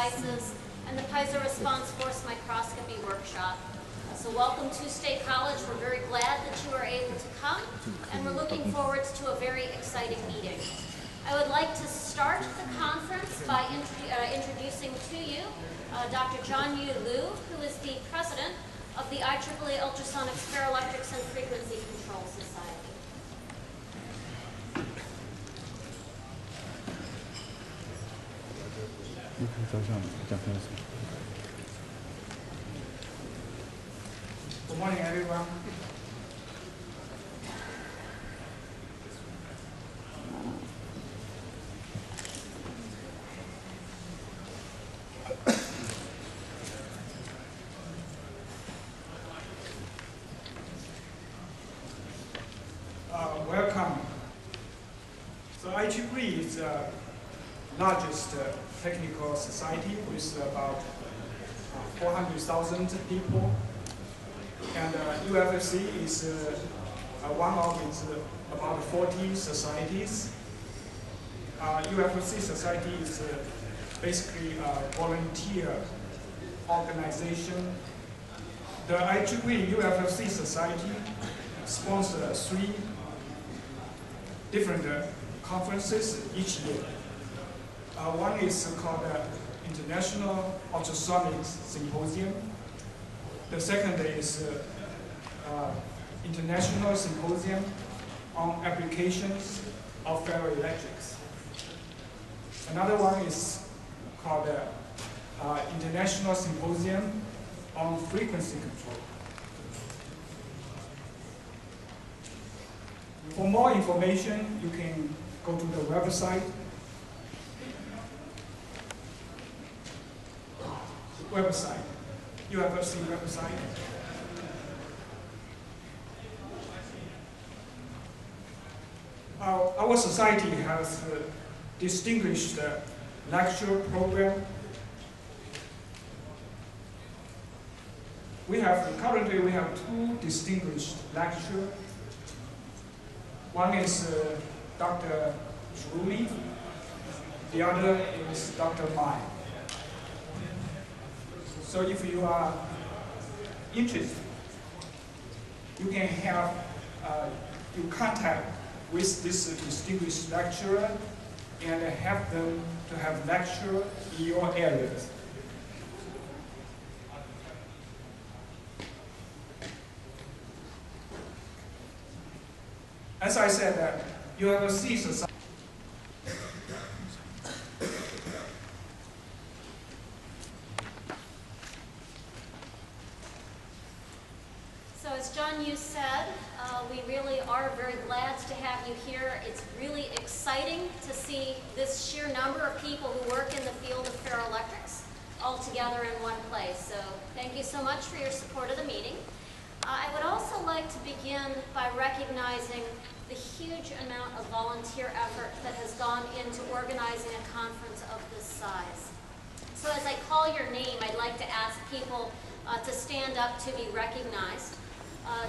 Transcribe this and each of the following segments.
devices, and the piezo response force microscopy workshop. So welcome to State College. We're very glad that you are able to come, and we're looking forward to a very exciting meeting. I would like to start the conference by introducing to you Dr. John Yu Liu, who is the president of the IEEE Ultrasonics, Ferroelectrics, and Frequency Control Society. Good morning, everyone. Welcome. So IEEE is the largest technical society with about 400,000 people. And UFFC is one of its about 40 societies. UFFC society is basically a volunteer organization. The IEEE UFFC society sponsors 3 different conferences each year. One is called International Ultrasonics Symposium. The second is International Symposium on Applications of Ferroelectrics. Another one is called International Symposium on Frequency Control. For more information, you can go to the website. UFFC website. Our society has a distinguished lecture program. Currently we have 2 distinguished lectures. One is Dr. Zhuli, the other is Dr. Mai. So if you are interested, you can have you contact with this distinguished lecturer and have them to have lecture in your areas. As I said, UFFC society. So as John Yu said, we really are very glad to have you here. It's really exciting to see this sheer number of people who work in the field of ferroelectrics all together in one place. So thank you so much for your support of the meeting. I would also like to begin by recognizing the huge amount of volunteer effort that has gone into organizing a conference of this size. So as I call your name, I'd like to ask people to stand up to be recognized.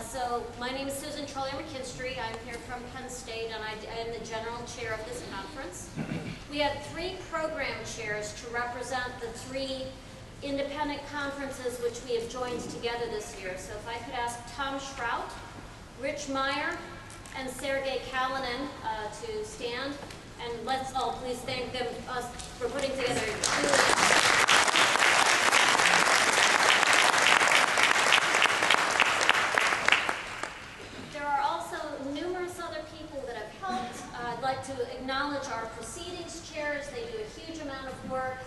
So my name is Susan Troller-McKinstry. I'm here from Penn State, and I am the general chair of this conference. We have 3 program chairs to represent the 3 independent conferences which we have joined together this year. So if I could ask Tom Schrout, Rich Meyer, and Sergey Kalinin to stand, and let's all please thank them for putting together 2. I'd like to acknowledge our proceedings chairs. They do a huge amount of work.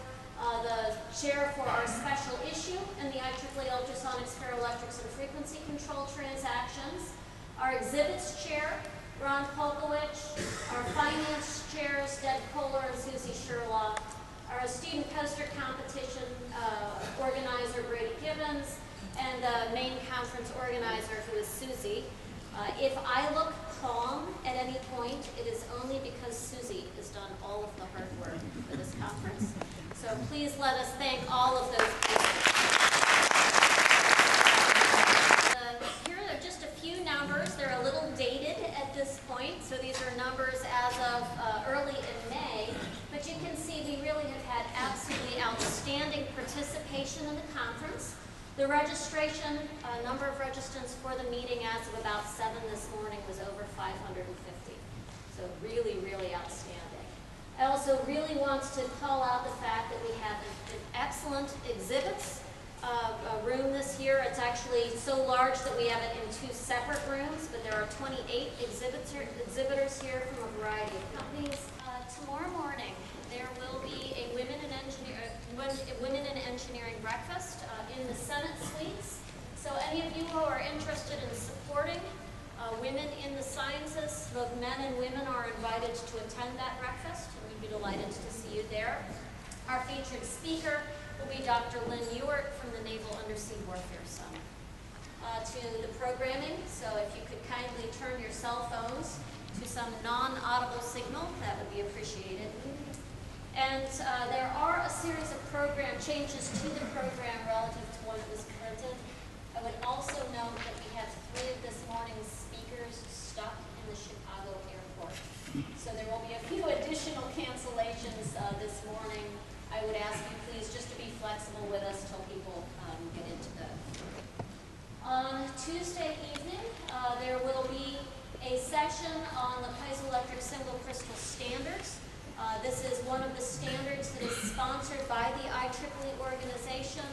The chair for our special issue in the IEEE Ultrasonics, Ferroelectrics, and Frequency Control transactions. Our exhibits chair, Ron Polkowicz. Our finance chairs, Deb Kohler and Susie Sherlock. Our student poster competition organizer, Brady Gibbons. And the main conference organizer, who is Susie. If I look calm at any point, it is only because Susie has done all of the hard work for this conference. So please let us thank all of those people. Here are just a few numbers. They're a little dated at this point, so these are numbers as of early in May. But you can see we really have had absolutely outstanding participation in the conference. The registration, number of registrants for the meeting as of about 7 this morning was over 550. So really, really outstanding. I also really want to call out the fact that we have an excellent exhibits room this year. It's actually so large that we have it in 2 separate rooms, but there are 28 exhibitors here from a variety of companies. Tomorrow morning, there will be a Women in Engineering breakfast in the Senate Suites. So any of you who are interested in supporting women in the sciences, both men and women are invited to attend that breakfast, and we'd be delighted to see you there. Our featured speaker will be Dr. Lynn Ewart from the Naval Undersea Warfare Center. To the programming, so if you could kindly turn your cell phones to some non-audible signal, that would be appreciated. And there are a series of program changes to the program relative to what was printed. I would also note that we have 3 of this morning's speakers stuck in the Chicago airport. So there will be a few additional cancellations this morning. I would ask you please just to be flexible with us till people get into the. On Tuesday evening, there will be a session on the piezoelectric single crystal standards. This is one of the standards that is sponsored by the IEEE organization,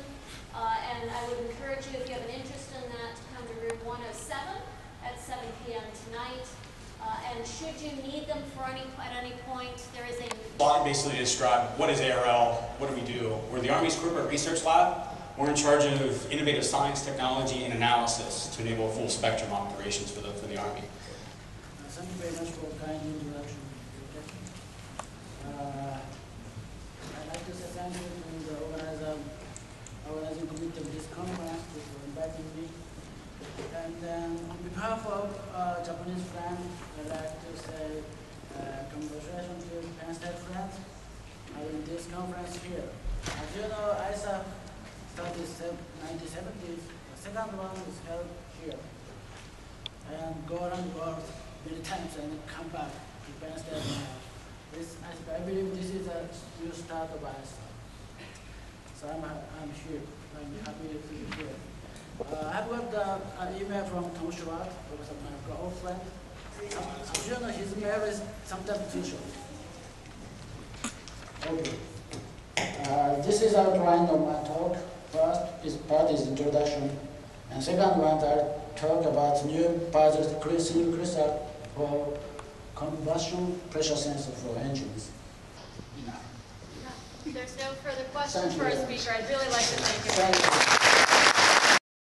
and I would encourage you, if you have an interest in that, to come to room 107 at 7 p.m. tonight. And should you need them at any point, there is a... Well, I basically describe what is ARL, what do we do. We're the Army's Corporate Research Lab. We're in charge of innovative science, technology, and analysis to enable full spectrum operations for the Army. Thank you very much for a kind introduction. I'd like to say thank you to the organizing committee of this conference for inviting me. And then on behalf of Japanese friends, I'd like to say congratulations to Penn State friends having this conference here. As you know, ISAF started in the 1970s. The second one is held here. And go around the world many times and come back to Penn State now. I believe this is a new start of ISAF. So I'm here. I'm happy to be here. I've got an email from Tom Schwartz, my old friend. As you know, his mail is sometimes too short. Okay. This is outline of my talk. First part is introduction, and second one I'll talk about new single crystal for combustion pressure sensor for engines. There's no further questions for our speaker. I'd really like to thank you. Thank you.